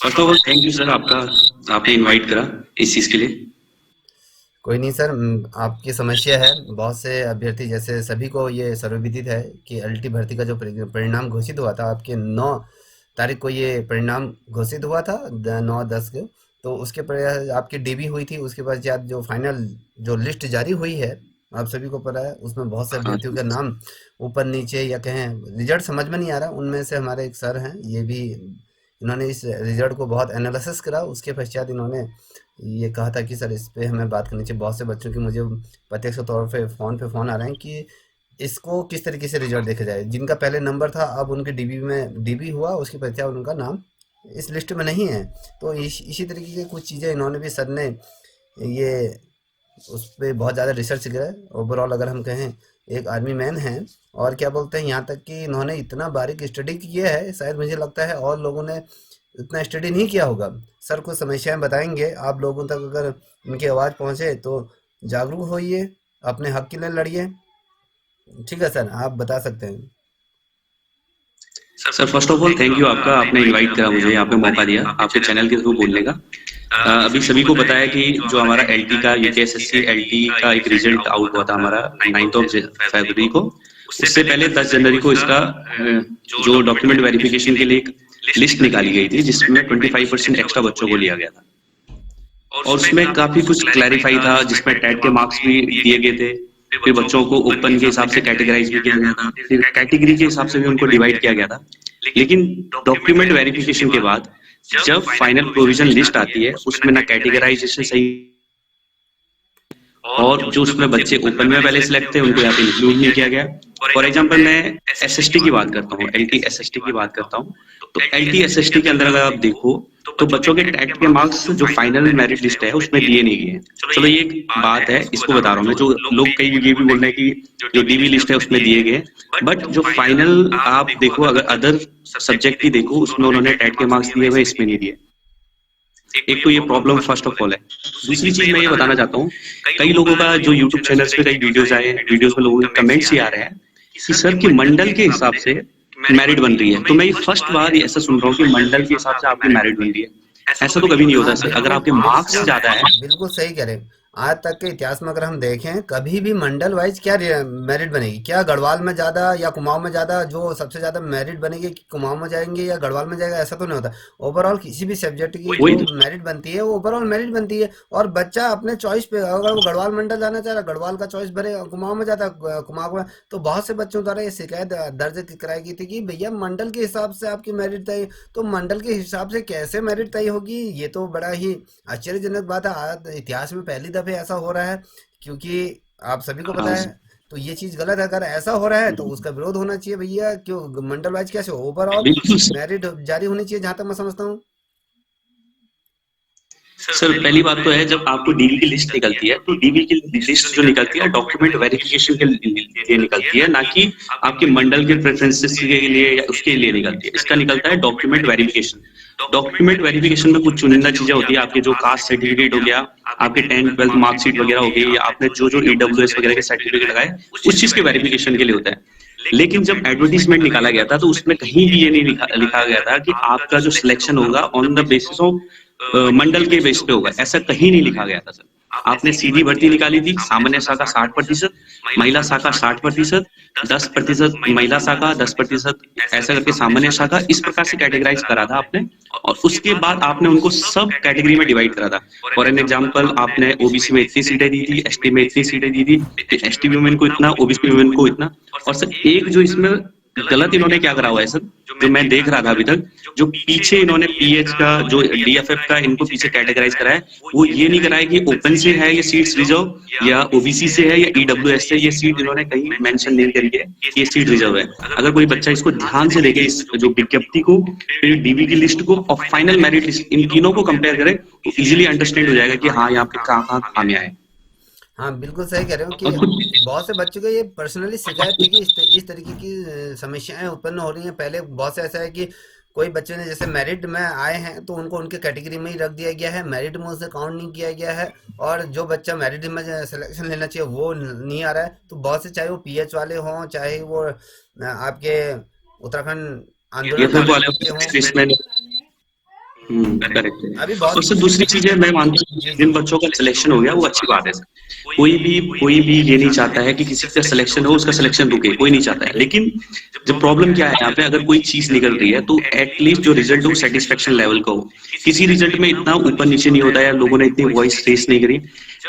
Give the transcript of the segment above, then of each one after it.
First of all thank you sir, आपका आपने invite करा इस चीज के लिए। कोई नहीं सर, आपकी समस्या है। बहुत से अभ्यर्थी जैसे सभी को ये सर्वविदित है कि एलटी भर्ती का जो परिणाम घोषित हुआ था आपके 9 तारीख को, ये परिणाम घोषित हुआ था 9-10 को। तो उसके पर आपकी डीबी हुई थी, उसके पश्चात जो फाइनल जो लिस्ट जारी हुई है, आप सभी को पता है, उसमें बहुत से हाँ अभ्यर्थियों जी। का नाम ऊपर नीचे या कहें रिजल्ट समझ में नहीं आ रहा। उनमें से हमारे एक सर हैं, ये भी इन्होंने इस रिजल्ट को बहुत एनालिसिस करा। उसके पश्चात इन्होंने ये कहा था कि सर इस पे हमें बात करनी चाहिए। बहुत से बच्चों की मुझे प्रत्यक्ष तौर पे फ़ोन आ रहे हैं कि इसको किस तरीके से रिजल्ट देखा जाए। जिनका पहले नंबर था, अब उनके डीबी में डीबी हुआ, उसके पश्चात उनका नाम इस लिस्ट में नहीं है। तो इसी तरीके की कुछ चीज़ें इन्होंने भी, सर ने ये उस पे बहुत ज़्यादा रिसर्च करा है। ओवरऑल अगर हम कहें, एक आर्मी मैन हैं, और क्या बोलते हैं, यहाँ तक कि इन्होंने इतना बारीक स्टडी किया है, शायद मुझे लगता है और लोगों ने इतना स्टडी नहीं किया होगा। सर कुछ समस्याएं बताएंगे आप लोगों तक, अगर इनकी आवाज़ पहुंचे तो जागरूक होइए, अपने हक के लिए लड़िए। ठीक है सर, आप बता सकते हैं। Sir first of all thank you आपका, आपने इनवाइट करा मुझे, यहाँ पे मौका दिया आपके चैनल के थ्रू बोलने का। अभी सभी को बताया कि जो हमारा एलटी का यूकेएसएससी एलटी का एक रिजल्ट आउट हुआ था हमारा 9 ऑफ फरवरी को। उससे पहले 10 जनवरी को इसका जो डॉक्यूमेंट वेरिफिकेशन के लिए एक लिस्ट निकाली गई थी, जिसमें 25% एक्स्ट्रा बच्चों को लिया गया था। और उसमें काफी कुछ क्लैरिफाई था, जिसमें टेट के मार्क्स भी दिए गए थे। फिर बच्चों को ओपन के हिसाब से कैटेगराइज भी किया गया था, फिर कैटेगरी के हिसाब से भी उनको डिवाइड किया गया था। लेकिन डॉक्यूमेंट वेरिफिकेशन के बाद जब फाइनल प्रोविजन लिस्ट आती है, उसमें ना कैटेगराइजेशन सही, और जो उसमें बच्चे ओपन में पहले सिलेक्ट थे उनको यहाँ पे इंक्लूड नहीं किया गया। फॉर एग्जाम्पल मैं एसएसटी की बात करता हूँ, एलटी एसएसटी की बात करता हूँ। तो एलटी एसएसटी के अंदर अगर आप देखो तो बच्चों के टेट के मार्क्स जो फाइनल मेरिट लिस्ट है उसमें दिए नहीं गए। चलो ये एक बात है, इसको बता रहा हूँ मैं। जो लोग कई ये भी बोल रहे हैं कि जो डीवी लिस्ट है उसमें दिए गए, बट जो फाइनल आप देखो, अगर अदर सब्जेक्ट की देखो, उसमें उन्होंने टेट के मार्क्स दिए हुए, इसमें नहीं दिए। एक तो ये प्रॉब्लम फर्स्ट ऑफ ऑल है। दूसरी चीज मैं ये बताना चाहता हूँ, कई लोगों का जो यूट्यूब चैनल्स पे कई वीडियोस आए, वीडियोस में लोगों के कमेंट्स ये आ रहे हैं कि सर की मंडल के हिसाब से मेरिट बन रही है। तो मैं ये फर्स्ट बार ये ऐसा सुन रहा हूँ कि मंडल के हिसाब से आपकी मेरिट बन रही है। ऐसा तो कभी नहीं होता हाँ सर, अगर बिल्कुल आपके मार्क्स बिल्कुल, ज्यादा है। बिल्कुल सही कह रहे हैं। आज तक के इतिहास में अगर हम देखें, कभी भी मंडल वाइज क्या मेरिट बनेगी? क्या गढ़वाल में ज़्यादा या कुमाऊं में ज़्यादा, जो सबसे ज़्यादा मेरिट बनेगी कि कुमाऊं में जाएंगे या गढ़वाल में जाएगा? ऐसा तो नहीं होता। ओवरऑल किसी भी सब्जेक्ट की वही जो तो। मेरिट बनती है वो ओवरऑल मेरिट बनती है। और बच्चा अपने चॉइस पे, अगर वो गढ़वाल मंडल जाना चाह रहा है, गढ़वाल का चॉइस भरेगा। कुमाऊं में जाता है, कुमाऊं में। तो बहुत से बच्चों द्वारा ये शिकायत दर्ज कराई गई थी कि भैया मंडल के हिसाब से आपकी मेरिट तय। तो मंडल के हिसाब से कैसे मेरिट तय होगी? ये तो बड़ा ही आश्चर्यजनक बात है। आज इतिहास में पहली दफे ऐसा हो रहा है, क्योंकि आप सभी को पता हाँ है। तो ये चीज गलत है। अगर ऐसा हो रहा है तो उसका विरोध होना चाहिए भैया। क्यों मंडल वाइज कैसे? ओवरऑल बिल्कुल। मेरिट जारी होनी चाहिए, जहां तक मैं समझता हूँ। सर पहली बात तो है, जब आपको डीवी की लिस्ट निकलती है तो डीवी की लिस्ट जो निकलती है डॉक्यूमेंट वेरिफिकेशन के लिए निकलती है, ना कि आपके मंडल के प्रेफरेंसेस के लिए या उसके लिए निकलती है। इसका निकलता है डॉक्यूमेंट वेरिफिकेशन। डॉक्यूमेंट वेरिफिकेशन में कुछ चुनिंदा चीजें होती है, आपके जो कास्ट सर्टिफिकेट हो गया, आपके 10th 12th मार्कशीट वगैरह हो गई, या आपने जो जो ईडब्ल्यूएस वगैरह के सर्टिफिकेट लगाए, उस चीज के वेरिफिकेशन के लिए होता है। लेकिन जब एडवर्टीजमेंट निकाला गया था तो उसमें कहीं भी ये नहीं लिखा गया था कि आपका जो सिलेक्शन होगा ऑन द बेसिस ऑफ मंडल के बेस पे होगा। ऐसा कहीं नहीं लिखा गया था सर। आपने सीधी भर्ती निकाली थी, सामान्य शाखा 60%, महिला शाखा 60%, 10% महिला शाखा, 10% ऐसा करके सामान्य शाखा, इस प्रकार से कैटेगराइज करा था आपने। और उसके बाद आपने उनको सब कैटेगरी में डिवाइड करा था। फॉर एन एग्जाम्पल, आपने ओबीसी में इतनी सीटें दी थी, एसटी में इतनी सीटें दी थी, एसटी वुमेन को इतना, ओबीसी वुमेन को इतना। और सर एक जो इसमें गलत इन्होंने क्या करा हुआ है सर, जो मैं देख रहा था अभी तक, जो पीछे इन्होंने पीएच का, जो डीएफएफ का इनको पीछे कैटेगराइज करा है, वो ये नहीं करा है कि ओपन से है ये सीट्स रिजर्व, या ओबीसी से है, या ईडब्ल्यूएस से। ये सीट इन्होंने कहीं मेंशन नहीं करी है कि ये सीट रिजर्व है। अगर कोई बच्चा इसको ध्यान से देखे, इस जो विज्ञप्ति को, फिर डीवी की लिस्ट को और फाइनल मेरिट लिस्ट, इन तीनों को कंपेयर करे तो इजिली अंडरस्टैंड हो जाएगा कि हाँ यहाँ पे कहाँ कहाँ खामियां है। हाँ बिल्कुल सही कह रहे हो कि और कुछ बहुत से बच्चों को ये पर्सनली शिकायत थी कि इस तरीके की समस्याएं उत्पन्न हो रही हैं। पहले बहुत से ऐसा है कि कोई बच्चे ने जैसे मेरिट में आए हैं तो उनको उनके कैटेगरी में ही रख दिया गया है, मेरिट में उसे काउंट नहीं किया गया है। और जो बच्चा मेरिट में सिलेक्शन लेना चाहिए वो नहीं आ रहा है। तो बहुत से, चाहे वो पीएच वाले हों, चाहे वो आपके उत्तराखंड आंदोलन डीएफएफ वाले वाले बच्चे हों। इसमें करेक्ट है। अभी बहुत और सर दूसरी चीज है, मैं मानता हूँ जी, जिन जी। बच्चों का सिलेक्शन हो गया वो अच्छी बात है सर। कोई भी ये नहीं चाहता है कि किसी का सिलेक्शन हो उसका सिलेक्शन रुके, कोई नहीं चाहता है। लेकिन जब प्रॉब्लम क्या है यहाँ पे, अगर कोई चीज निकल रही है तो एटलीस्ट जो रिजल्ट हो सेटिस्फेक्शन लेवल का हो। किसी रिजल्ट में इतना ऊपर नीचे नहीं होता है, लोगों ने इतनी वॉइस रेस नहीं करी।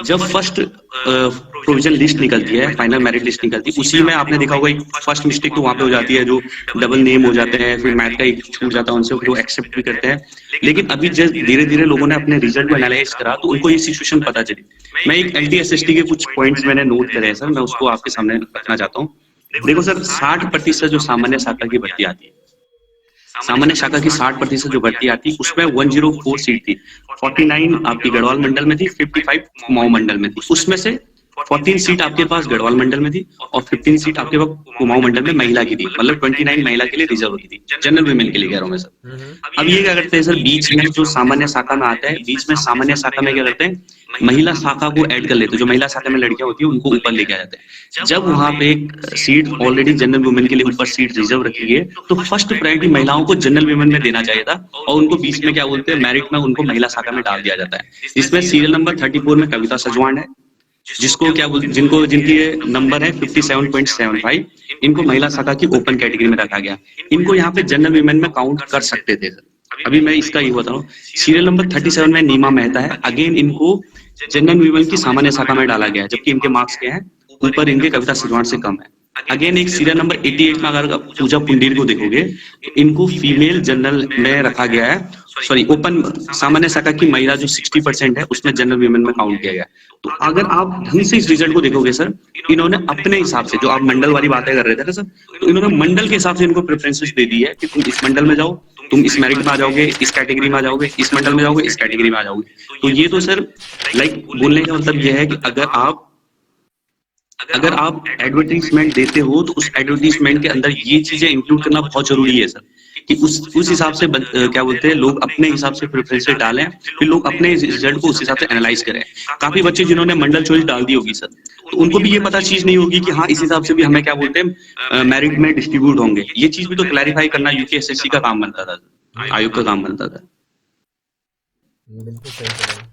जब फर्स्ट प्रोविजन लिस्ट निकलती है, फाइनल मेरिट लिस्ट निकलती है, उसी में आपने देखा होगा एक फर्स्ट मिस्टेक तो वहां पे हो जाती है, जो डबल नेम हो जाते हैं, फिर मैथ का एक छूट जाता है उनसे, फिर वो एक्सेप्ट भी करते हैं। लेकिन अभी जब धीरे धीरे लोगों ने अपने रिजल्ट को एनालाइज करा तो उनको ये सिचुएशन पता चली। मैं एक L T S S T के कुछ पॉइंट्स मैंने नोट करे हैं सर, मैं उसको आपके सामने रखना चाहता हूँ। देखो सर, 60% जो सामान्य शाखा की भर्ती आती है, सामान्य शाखा की 60% जो भर्ती आती, उसमें 104 सीट थी। 49 आपकी गढ़वाल मंडल में थी, 55 कुमाऊं मंडल में थी। उसमें से 14 सीट आपके पास गढ़वाल मंडल में थी और 15 सीट आपके पास कुमाऊं मंडल में महिला की थी। मतलब 29 महिला के लिए रिजर्व होती थी, जनरल वुमेन के लिए कह रहा हूँ मैं हुँ, सर। हुँ। अब ये क्या करते हैं सर, बीच में जो सामान्य शाखा में आता है, बीच में सामान्य शाखा में क्या करते हैं, महिला शाखा को ऐड कर लेते हैं। जो महिला शाखा में लड़कियां होती है उनको ऊपर लेके आ जाते हैं। जब वहां पे एक सीट ऑलरेडी जनरल वुमेन के लिए ऊपर सीट रिजर्व रखी है, तो फर्स्ट प्रायोरिटी महिलाओं को जनरल वुमेन में देना चाहिए था, और उनको बीच में क्या बोलते हैं, मेरिट में उनको महिला शाखा में डाल दिया जाता है। इसमें सीरियल नंबर 34 में कविता सजवान है, जिसको क्या बोल जिनको जिनकी ये नंबर है 57.75, इनको महिला शाखा की ओपन कैटेगरी में रखा गया। इनको यहाँ पे जनरल वुमेन में काउंट कर सकते थे सर। अभी मैं इसका ये बता रहा हूँ, सीरियल नंबर 37 में नीमा मेहता है, अगेन इनको जनरल वुमेन की सामान्य शाखा में डाला गया है, जबकि इनके मार्क्स क्या है, ऊपर इनके कविता सजवान से कम है। अगेन एक सीरियल नंबर 88 में अगर आप पूजा पुंडीर को देखोगे तो इनको फीमेल जनरल में रखा गया है, सॉरी ओपन सामान्य शाखा की महिला जो 60% है उसमें जनरल वुमेन में काउंट किया गया। तो अगर आप ढंग से इस रिजल्ट को देखोगे सर, इन्होंने अपने हिसाब से, जो आप मंडल वाली बातें कर रहे थे ना सर, तो इन्होंने मंडल के हिसाब से इनको प्रेफरेंसेस दे दी है कि तुम इस मंडल में जाओ, तुम इस मेरिट में आ जाओगे, इस कैटेगरी में आ जाओगे, इस मंडल में जाओगे, इस कैटेगरी में आ जाओगे। तो ये तो सर लाइक बोलने का मतलब ये है कि अगर आप एडवर्टीजमेंट देते हो तो उस एडवर्टीजमेंट के अंदर ये चीजें इंक्लूड करना बहुत जरूरी है सर, कि उस हिसाब से क्या बोलते हैं, लोग अपने हिसाब से प्रेफरेंसेस डालें, फिर लोग अपने रिजल्ट को उस हिसाब से एनालाइज करें। काफी बच्चे जिन्होंने मंडल चॉइस डाल दी होगी सर, तो उनको भी ये पता चीज नहीं होगी कि हाँ इस हिसाब से भी हमें क्या बोलते हैं मेरिट में डिस्ट्रीब्यूट होंगे। ये चीज भी तो क्लैरिफाई करना यूपीएसएससी का काम बनता था, आयोग का काम बनता था। बिल्कुल सही कह रहे हैं।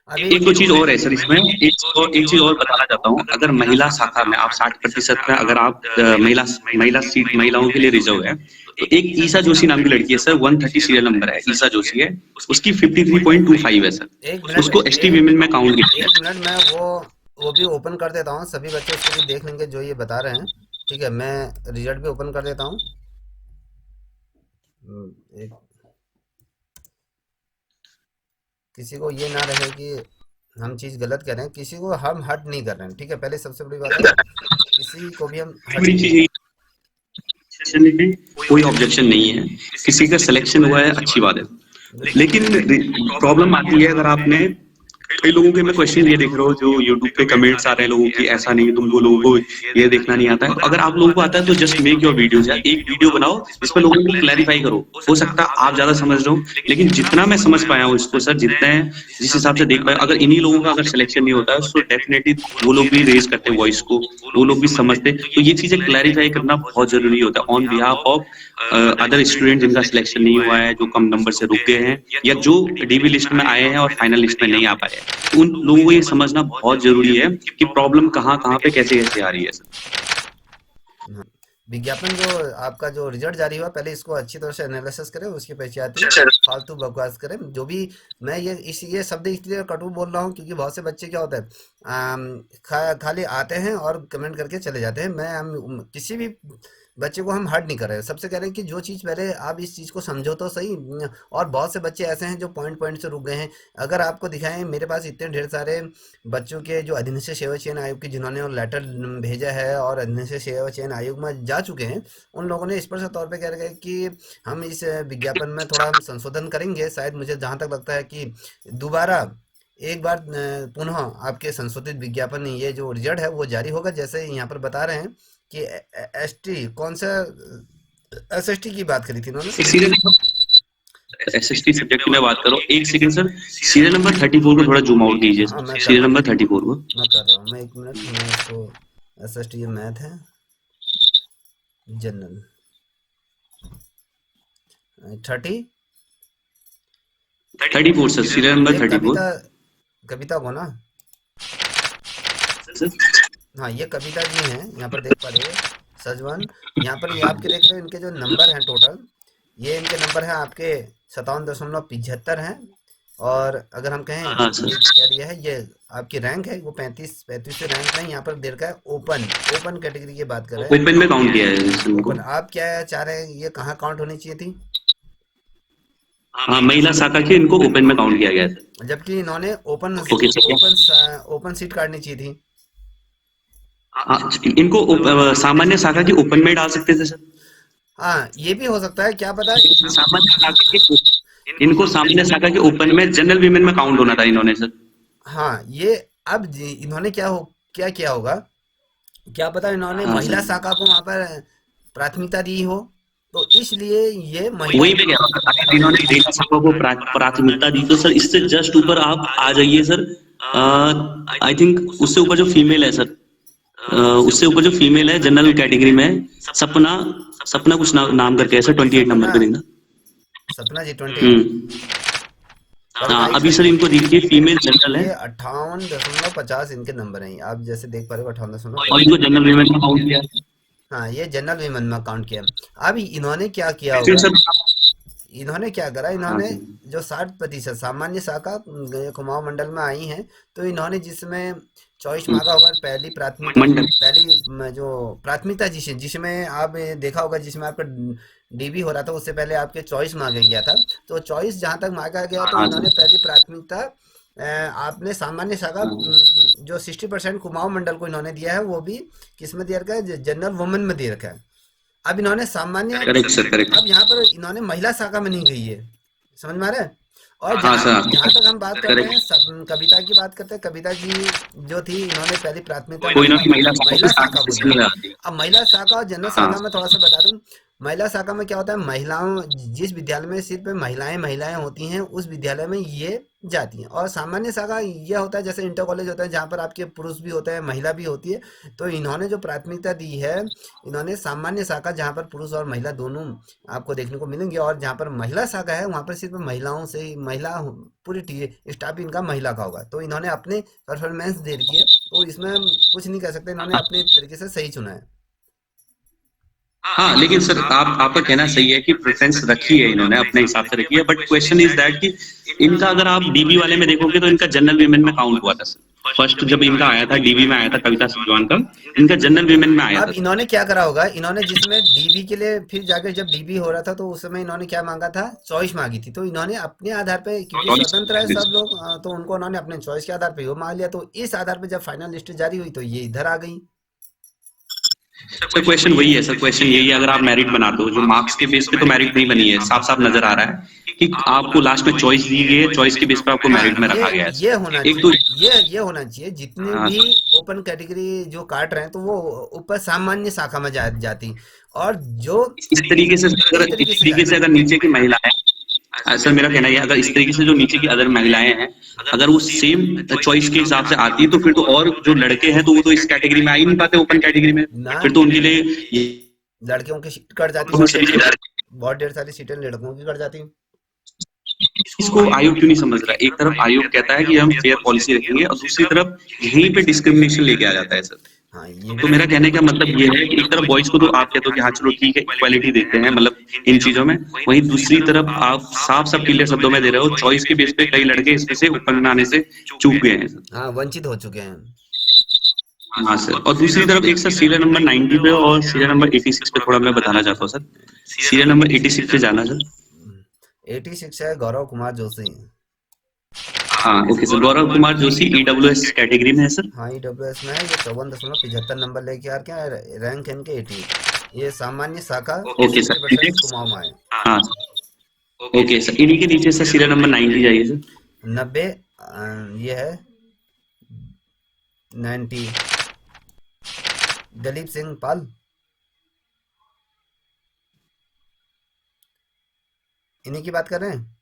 अभी एक दो चीज और है सर इसमें, एक चीज और बताना चाहता हूँ। अगर महिला शाखा में आप 60% में अगर आप महिला सीट महिलाओं के लिए रिजर्व है, तो एक ईसा जोशी नाम की लड़की है सर, 130 सीरियल नंबर है, ईसा जोशी है, उसकी 53.25 है सर, एक मिनट उसको एसटी वीमेन में काउंट किया एक मिनट मैं वो भी ओपन कर देता हूँ, सभी बच्चे उसको भी देख लेंगे जो ये बता रहे हैं। ठीक है, मैं रिजल्ट भी ओपन कर देता हूँ। एक किसी को ये ना रहे कि हम चीज़ गलत कर रहे हैं, किसी को हम हर्ट नहीं कर रहे हैं। ठीक है, पहले सबसे बड़ी बात है, किसी को भी हम गया। हर्ट बड़ी नहीं। चीज में कोई ऑब्जेक्शन नहीं है, किसी का सिलेक्शन हुआ है अच्छी बात है। बिल्कुल लेकिन प्रॉब्लम आती है, अगर आपने कई लोगों के मैं क्वेश्चन ये देख रहा हूँ जो यूट्यूब पे कमेंट्स आ रहे हैं लोगों की, ऐसा नहीं तुमको लोगों को ये देखना नहीं आता है। तो अगर आप लोगों को आता है तो जस्ट मेक योर वीडियोस यार, एक वीडियो बनाओ जिसमें लोगों को क्लैरिफाई करो। हो सकता है आप ज्यादा समझ रहे हो, लेकिन जितना मैं समझ पाया हूँ इसको सर, जितने जिस हिसाब से देख पाया, अगर इन्हीं लोगों का अगर सिलेक्शन नहीं होता है तो डेफिनेटली वो लोग भी रेज करते वॉइस को, वो लोग भी समझते। तो ये चीजें क्लैरिफाई करना बहुत जरूरी होता है on behalf of other student जिनका सिलेक्शन नहीं हुआ है, जो कम नंबर से रुक गए हैं, या जो डीबी लिस्ट में आए हैं और फाइनल लिस्ट में नहीं आ पाए हैं। उन लोगों को ये समझना बहुत जरूरी है कि प्रॉब्लम कहाँ कहाँ पे कैसे कैसे आ रही है सर। हाँ, विज्ञापन जो आपका जो रिजल्ट जारी हुआ, पहले इसको अच्छी तरह से एनालिसिस करें, उसके पश्चात ही फालतू बकवास करें। जो भी मैं ये शब्द इसलिए कटु बोल रहा हूँ क्योंकि बहुत से बच्चे क्या होता है, खाली आते हैं और कमेंट करके चले जाते हैं। हम किसी भी बच्चे को हम हर्ट नहीं कर रहे हैं, सबसे कह रहे हैं कि जो चीज़ पहले आप इस चीज़ को समझो तो सही। और बहुत से बच्चे ऐसे हैं जो पॉइंट पॉइंट से रुक गए हैं। अगर आपको दिखाएं, मेरे पास इतने ढेर सारे बच्चों के जो अधिनियम सेवा चयन आयोग की जिन्होंने लेटर भेजा है और अधिनियम सेवा चयन आयोग में जा चुके हैं, उन लोगों ने स्पष्ट तौर पे कह रहे हैं कि हम इस विज्ञापन में थोड़ा हम संशोधन करेंगे। शायद मुझे जहाँ तक लगता है कि दोबारा एक बार पुनः आपके संशोधित विज्ञापन ये जो रिजल्ट है वो जारी होगा, जैसे यहाँ पर बता रहे हैं कि एसटी कौन सा एसएसटी की बात करी थी इन्होंने। एसएसटी सब्जेक्ट की मैं बात कर रहा हूँ, एक सेकंड सर, सीरियल नंबर 34 को थोड़ा जूम आउट कीजिए हाँ, सर, सीरियल नंबर 34 को। मैं कर रहा हूँ, मैं एक मिनट, मैं इसको एसएसटी मैथ है जनरल 30 34 सर, सीरियल नंबर ये 34 कविता कविता को ना, सर। हाँ ये कविता जी हैं, यहाँ पर देख पा रहे हो सजवन। यहाँ पर ये आपके देख रहे हो, इनके जो नंबर हैं टोटल, ये इनके नंबर हैं आपके 57.75 हैं। और अगर हम कहें हाँ ये सर। क्या दिया है, ये आपकी रैंक है वो 35 रैंक में यहाँ पर दे रखा है ओपन। ओपन कैटेगरी की बात कर रहे हैं। ओपन में काउंट किया है सर उनको। ओपन आप क्या चाह रहे हैं, ये कहाँ काउंट होनी चाहिए थी? हाँ, महिला शाखा के इनको ओपन में काउंट किया गया है सर। जबकि इन्होंने open okay sir. Open seat काटनी चाहिए थी। हाँ, इनको सामान्य शाखा की ओपन में डाल सकते थे सर। हाँ ये भी हो सकता है, क्या पता। सामान्य शाखा के इनको सामान्य शाखा के ओपन में जनरल वीमेन में काउंट होना था इन्होंने सर। हाँ ये अब इन्होंने क्या किया होगा, क्या पता इन्होंने हाँ महिला सर, शाखा को वहां पर प्राथमिकता दी हो, तो इसलिए ये महिला। वही मैं कह रहा था, अगर इन्होंने महिला शाखा को प्राथमिकता दी तो सर इससे जस्ट ऊपर आप आ जाइए सर। आई थिंक उससे ऊपर जो फीमेल है सर, उससे ऊपर जो फीमेल है जनरल कैटेगरी में, सपना, सपना कुछ नाम करके है सर, 28 नंबर सपना, पे देना। सपना जी 28। पर हाँ, भाई अभी सर इनको देखिए फीमेल जनरल है ये 58.50 इनके नंबर हैं, आप जैसे देख पा रहे हो और 58.50। इनको जनरल वीमेन में काउंट किया। हाँ ये जनरल विमन में काउंट किया। अब इन्होंने क्या किया फिर होगा, सर, इन्होंने क्या करा, हाँ इन्होंने सर, जो 60% सामान्य शाखा कुमाऊं मंडल में आई हैं, तो इन्होंने जिसमें चॉइस मांगा होगा, पहली प्राथमिकता, मंडल, जो प्राथमिकता जिसमें आप देखा होगा, जिसमें आपका डीबी हो रहा था उससे पहले आपके चॉइस मांगा गया था। तो चॉइस जहां तक मांगा गया तो हाँ इन्होंने सर, पहली प्राथमिकता आपने सामान्य शाखा जो 60% कुमाऊं मंडल को इन्होंने दिया है, वो भी किसमें दिया रखा है, जनरल वुमेन में दे रखा है। अब इन्होंने सामान्य, करेक्ट सर, करेक्ट। अब यहाँ पर इन्होंने महिला शाखा में नहीं गई है, समझ में आ रहा है। और हाँ जहाँ सर, हाँ जहाँ तक हम बात करते हैं, करेक्ट। सब कविता की बात करते हैं, कविता जी जो थी, इन्होंने पहली प्राथमिकता कोई ना महिला शाखा को महिला स्टार्ट शाखा को दी। में आती है। अब महिला शाखा और जनरल हाँ शाखा में थोड़ा सा बता दूं। महिला शाखा में क्या होता है, महिलाओं, जिस विद्यालय में सिर्फ महिलाएं महिलाएं होती हैं उस विद्यालय में ये जाती हैं। और सामान्य शाखा ये होता है जैसे इंटर कॉलेज होता है, जहाँ पर आपके पुरुष भी होते हैं महिला भी होती है। तो इन्होंने जो प्राथमिकता दी है, इन्होंने सामान्य शाखा जहाँ पर पुरुष और महिला दोनों आपको देखने को मिलेंगे, और जहाँ पर महिला शाखा है वहाँ पर सिर्फ महिलाओं से ही, महिला पूरी स्टाफ इनका महिला का होगा। तो इन्होंने अपने परफॉर्मेंस दे रखी है, तो इसमें हम कुछ नहीं कह सकते, इन्होंने अपने तरीके से सही चुना है। हाँ, लेकिन सर आपका कहना सही है कि प्रेफरेंस रखी है इन्होंने अपने हिसाब से रखी है, बट क्वेश्चन इज दैट कि इनका अगर आप डीबी वाले में देखोगे तो इनका जनरल वीमेन में काउंट हुआ था सर। फर्स्ट जब इनका आया था डीबी में आया था कविता सजवान का, इनका जनरल वीमेन में आया अब था। इन्होंने क्या करा होगा, इन्होंने जिसमें डीबी के लिए फिर जाकर जब डीबी हो रहा था तो उस समय इन्होंने क्या मांगा था, चॉइस मांगी थी। तो इन्होंने अपने आधार पे, क्योंकि स्वतंत्र है सब लोग, तो उनको उन्होंने अपने चॉइस के आधार पे वो मांग लिया। तो इस आधार पे जब फाइनल लिस्ट जारी हुई तो ये इधर आ गई। सर क्वेश्चन वही है सर, क्वेश्चन यही है, अगर आप मेरिट बनाते हो जो मार्क्स के बेस पे तो मेरिट नहीं बनी है, साफ साफ नजर आ रहा है कि आपको लास्ट में चॉइस दी गई है, चॉइस के बेस पे आपको हाँ मेरिट में रखा गया है ये सर। होना एक तो चाहिए, ये होना चाहिए, जितने हाँ भी सर, ओपन कैटेगरी जो काट रहे हैं तो वो ऊपर सामान्य शाखा में जाती, और जो इस तरीके से इस अगर तरीके इस से तरीके से जाए। अगर नीचे की महिलाएं, सर मेरा कहना है अगर इस तरीके से जो नीचे की अदर महिलाएं हैं अगर वो सेम चॉइस के हिसाब से आती है तो फिर तो, और जो लड़के हैं तो वो तो इस कैटेगरी में आ ही नहीं पाते ओपन कैटेगरी में, ना फिर तो उनके लिए ये लड़कियों की सीट कट जाती, बहुत सभी बहुत ढेर सारी सीटें लड़कों की कट जाती। इसको आयोग क्यों नहीं समझ रहा है? एक तरफ आयोग कहता है कि हम फेयर पॉलिसी रखेंगे और दूसरी तरफ यहीं पे डिस्क्रिमिनेशन लेके आ जाता है सर। हाँ ये तो भी मेरा कहने का मतलब ये है कि एक तरफ बॉयज को तो आप कहते हो कि हाँ चलो ठीक है इक्वालिटी देते हैं मतलब इन चीजों में, वहीं दूसरी तरफ आप साफ साफ क्लियर शब्दों में दे रहे हो चॉइस के बेस पे कई लड़के इसमें से ऊपर में आने से चूक गए हैं सर। हाँ वंचित हो चुके हैं। हाँ सर, और दूसरी तरफ एक सर सीरियल नंबर 90 पे और सीरियल नंबर 86 पे थोड़ा मैं बताना चाहता हूँ सर। सीरियल नंबर 86 पे जाना सर। 86 है गौरव कुमार जोशी। हाँ okay sir, Gaurav Kumar Joshi EWS category में है सर। हाँ EWS में है, ये 54.75 नंबर लेके आ रखे हैं, रैंक इनके 80। ये सामान्य शाखा ओके सर, 60% कुमाऊं में है। हाँ ओके सर, इन्हीं के नीचे सर सीरियल नंबर 90 जाइए सर। 90 ये है 90 दलीप सिंह पाल, इन्हीं की बात कर रहे हैं।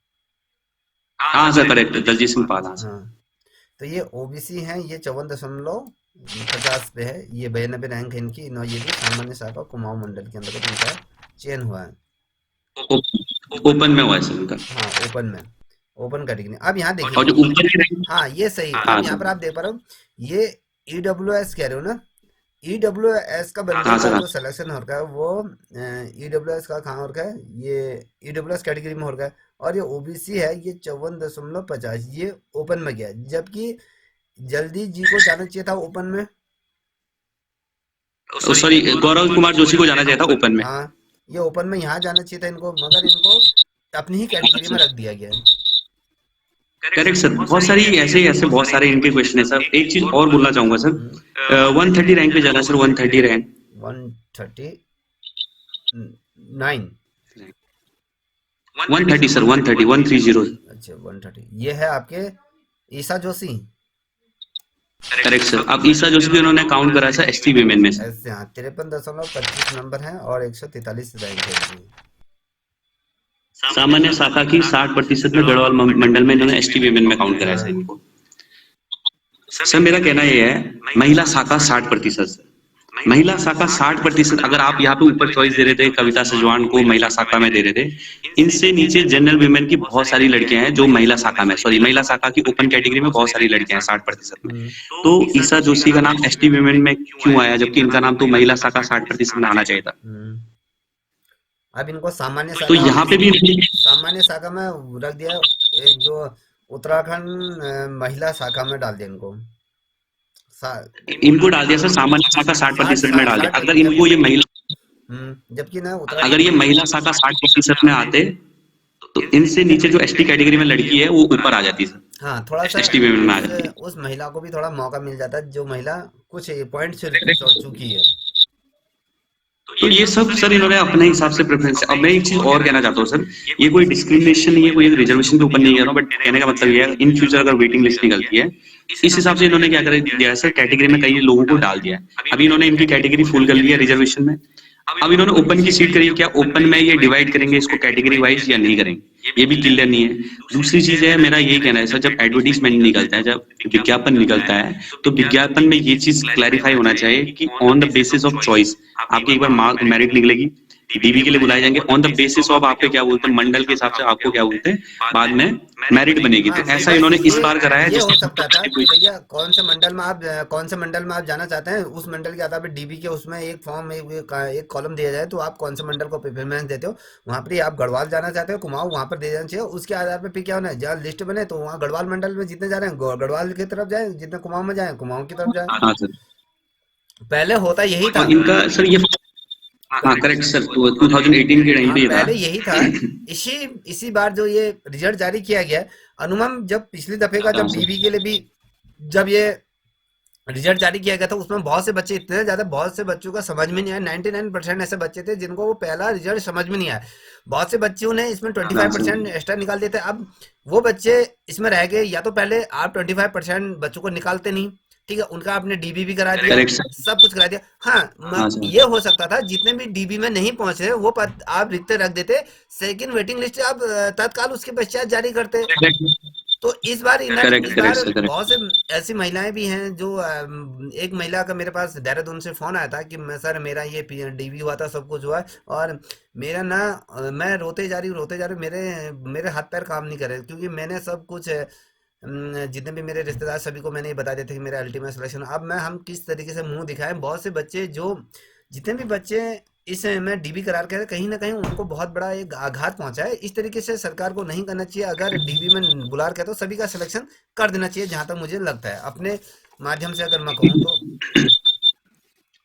हाँ सर करेक्ट, दलजीत सिंह पाल, हाँ सर। हाँ तो ये ओबीसी हैं, ये 54.50 पे है, ये 92 रैंक है इनकी। ये भी सामान्य शाखा कुमाऊं मंडल के अंतर्गत इनका चयन हुआ है। ओपन में हुआ है सर उनका। हाँ ओपन में। Open category. अब यहाँ देखिए, और जो ऊपर की रैंक, हाँ ये सही। हाँ अब यहाँ सर, पर आप देख पा रहे हो, ये ईडब्ल्यूएस कह रहे हो ना, ईडब्ल्यूएस का बंदे हाँ का सर, हाँ जो सिलेक्शन हो रखा है वो ईडब्ल्यूएस का कहाँ हो रखा है, ये ईडब्ल्यूएस कैटेगरी में हो रखा है। और ये ओबीसी है, ये 54.50, ये ओपन में गया, जबकि जल्दी जी को जाना चाहिए था ओपन में। सॉरी, गौरव कुमार जोशी को जाना चाहिए था ओपन में। हाँ, ये ओपन में यहाँ जाना चाहिए था इनको, मगर इनको अपनी ही कैटेगरी में रख दिया गया है। करेक्ट सर, बहुत सारी ऐसे बहुत सारे इनके क्वेश्चन है सर। एक चीज और बोलना चाहूंगा सर, 130 रैंक पे जाना सर, 130 रैंक, 139। 130 सर, 130, 130। अच्छा 130, ये है आपके ईसा जोशी। Correct sir. अब ईसा जोशी भी उन्होंने काउंट करा सर एसटी वीमेन में से। ऐसे हाँ, 53.25 नंबर है और 143 रैंक है इनकी। सामान्य शाखा की 60% में गढ़वाल मंडल में इन्होंने एसटी वीमेन में काउंट कराया सर इनको। सर मेरा कहना यह है, महिला शाखा 60%, महिला शाखा 60%। अगर आप यहाँ पे ऊपर चॉइस दे रहे थे कविता सजवान को महिला शाखा में दे रहे थे, इनसे नीचे जनरल विमेन की बहुत सारी लड़कियां हैं जो महिला शाखा में, सॉरी महिला शाखा की ओपन कैटेगरी में बहुत सारी लड़कियां हैं 60% में। तो ईसा जोशी का नाम एसटी विमेन में क्यों आया, जबकि इनका नाम तो महिला शाखा 60% में आना चाहिए था। अब इनको सामान्य तो शाखा, यहाँ पे भी सामान्य शाखा में रख दिया, एक जो उत्तराखंड महिला शाखा में डाल दिया इनको। इनको डाल दिया सर सामान्य शाखा 60% में डाल दिया। अगर इनको ये महिला, जबकि ना अगर ये महिला शाखा 60% में आते तो इनसे नीचे जो एसटी कैटेगरी में लड़की है वो ऊपर आ जाती सर। हाँ, थोड़ा सा एसटी विमेन में आ जाती। उस महिला को भी थोड़ा मौका मिल जाता है, जो महिला कुछ पॉइंट से छोड़ चुकी है। तो ये सब सर इन्होंने अपने हिसाब से प्रेफरेंस। अब मैं एक चीज और कहना चाहता हूँ सर, ये कोई डिस्क्रिमिनेशन नहीं है, कोई रिजर्वेशन के ऊपर नहीं कह रहा हूँ, बट कहने का मतलब ये है इन फ्यूचर अगर वेटिंग लिस्ट निकलती है, इस हिसाब से इन्होंने क्या कर दिया है सर, कैटेगरी में कई लोगों को डाल दिया है। अभी इन्होंने इनकी कैटेगरी फुल कर ली है रिजर्वेशन में। अब इन्होंने ओपन की सीट करी, क्या ओपन में ये डिवाइड करेंगे इसको कैटेगरी वाइज या नहीं करेंगे, ये भी क्लियर नहीं है। दूसरी चीज है, मेरा यही कहना है सर, जब एडवर्टीजमेंट निकलता है, जब विज्ञापन निकलता है, तो विज्ञापन में ये चीज क्लैरिफाई होना चाहिए कि on the basis of choice आपकी एक बार मेरिट निकलेगी, डीबी के लिए बुलाए जाएंगे, ऑन द बेसिस ऑफ आपके क्या बोलते हैं मंडल के हिसाब से आपको क्या बोलते हैं बाद में मेरिट बनेगी। तो ऐसा इन्होंने इस बार कराया। ये हो सकता था कि भैया कौन से मंडल में आप जाना चाहते हैं, उस मंडल के आधार पर डीबी के उसमें एक फॉर्म एक कॉलम दिया जाए, तो आप कौन से मंडल को प्रेफरेंस देते हो, वहाँ पर आप गढ़वाल जाना चाहते हो, कुमाऊं, वहाँ पर दे जाना चाहिए। उसके आधार पर फिर क्या होना है, जहाँ लिस्ट बने तो वहाँ गढ़वाल मंडल में जितने जा रहे हैं गढ़वाल की तरफ जाए, जितने कुमाऊं में जाए कुमाऊं की तरफ जाए। हाँ सर, पहले होता यही था इनका सर ये, हाँ करेक्ट सर, 2018 के टाइम पे ये था। पहले यही था। इसी बार जो ये रिजल्ट जारी किया गया, अनुमान जब पिछली दफे का जब डीबी के लिए भी जब ये रिजल्ट जारी किया गया था, उसमें बहुत से बच्चे, इतने ज्यादा बहुत से बच्चों का समझ में नहीं आया। 99% ऐसे बच्चे थे जिनको वो पहला रिजल्ट समझ में नहीं आया। बहुत से बच्चों ने इसमें 25% एक्स्ट्रा निकाल देते। अब वो बच्चे इसमें रह गए, या तो पहले आप 25% बच्चों को निकालते नहीं, ठीक है, उनका आपने डीबी भी करा दिया, सब कुछ करा दिया। हाँ, ये हो सकता था जितने भी डीबी में नहीं पहुंचे वो पद आप रिक्त रख देते, सेकंड वेटिंग लिस्ट आप तत्काल उसके पश्चात जारी करते। तो इस बार बहुत से ऐसी महिलाएं भी हैं जो एक महिला का मेरे पास देहरादून से फोन आया था कि मैं सर मेरा ये डीबी हुआ था, सब कुछ हुआ, और मेरा ना मैं रोते जा रही मेरे हाथ पैर काम नहीं कर रहे, क्योंकि मैंने सब कुछ जितने भी मेरे रिश्तेदार सभी को मैंने बता दिया था कि मेरा अल्टीमेट सिलेक्शन। अब हम किस तरीके से मुंह दिखाएं, बहुत से बच्चे जितने भी बच्चे इस में डीबी करार के कहीं ना कहीं उनको बहुत बड़ा एक आघात पहुंचा है। इस तरीके से सरकार को नहीं करना चाहिए। अगर डीबी में बुलार कहते तो सभी का सिलेक्शन कर देना चाहिए, जहां तक मुझे लगता है। अपने माध्यम से अगर मैं कहूँ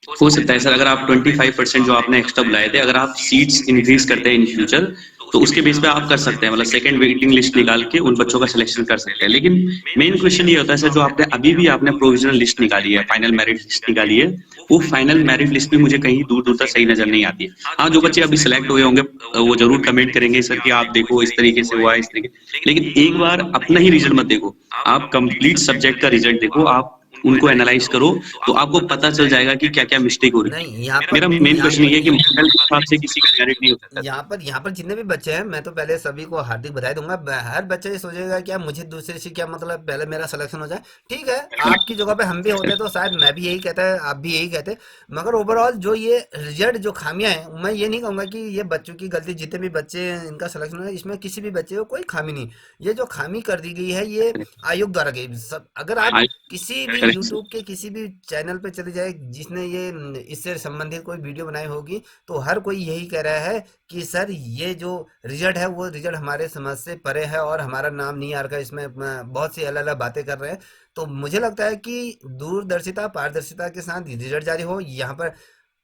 तो हो सकता है सर, अगर आप 25% जो आपने एक्स्ट्रा बुलाए थे, अगर आप सीट्स इंक्रीज करते हैं इन फ्यूचर, तो उसके बेस पे आप कर सकते हैं, मतलब सेकंड वेटिंग लिस्ट निकाल के उन बच्चों का सिलेक्शन कर सकते हैं। लेकिन मेन क्वेश्चन ये होता है सर, जो आपने अभी प्रोविजनल लिस्ट निकाली है, फाइनल मेरिट लिस्ट निकाली है, वो फाइनल मेरिट लिस्ट भी मुझे कहीं दूर दूर तक सही नजर नहीं आती है। हाँ, जो बच्चे अभी सिलेक्ट हुए होंगे वो जरूर कमेंट करेंगे सर कि आप देखो इस तरीके से हुआ, इस तरीके, लेकिन एक बार अपना ही रिजल्ट मत देखो, आप कंप्लीट सब्जेक्ट का रिजल्ट देखो, आप उनको एनालाइज करो तो आपको पता चल जाएगा कि क्या क्या मिस्टेक हो रही नहीं, है। मेरा मेन क्वेश्चन ये है कि मंडल के हिसाब से किसी का मेरिट नहीं हो सकता। यहाँ पर जितने भी बच्चे हैं, मैं तो पहले सभी को हार्दिक बधाई दूंगा। हर बच्चा ये सोचेगा क्या मुझे दूसरे से क्या मतलब, पहले मेरा सिलेक्शन हो जाए। ठीक है, आपकी जगह पे हम भी होते तो शायद मैं भी यही कहता है, आप भी यही कहते। मगर ओवरऑल जो ये रिजल्ट जो खामियां हैं, मैं ये नहीं कहूंगा कि ये बच्चों की गलती, जितने भी बच्चे इनका सिलेक्शन हुआ है इसमें किसी भी बच्चे को कोई खामी नहीं। ये जो खामी कर दी गई है ये आयोग द्वारा गई सब। अगर आप किसी भी करेक्ट। यूट्यूब के किसी भी चैनल पे चले जाए जिसने ये इससे संबंधित कोई वीडियो बनाई होगी, तो हर कोई यही कह रहा है कि सर ये जो रिजल्ट है वो रिजल्ट हमारे समझ से परे है और हमारा नाम नहीं आ रहा है इसमें। बहुत सी अलग अलग बातें कर रहे हैं। तो मुझे लगता है कि दूरदर्शिता पारदर्शिता के साथ रिजल्ट जारी हो। यहाँ पर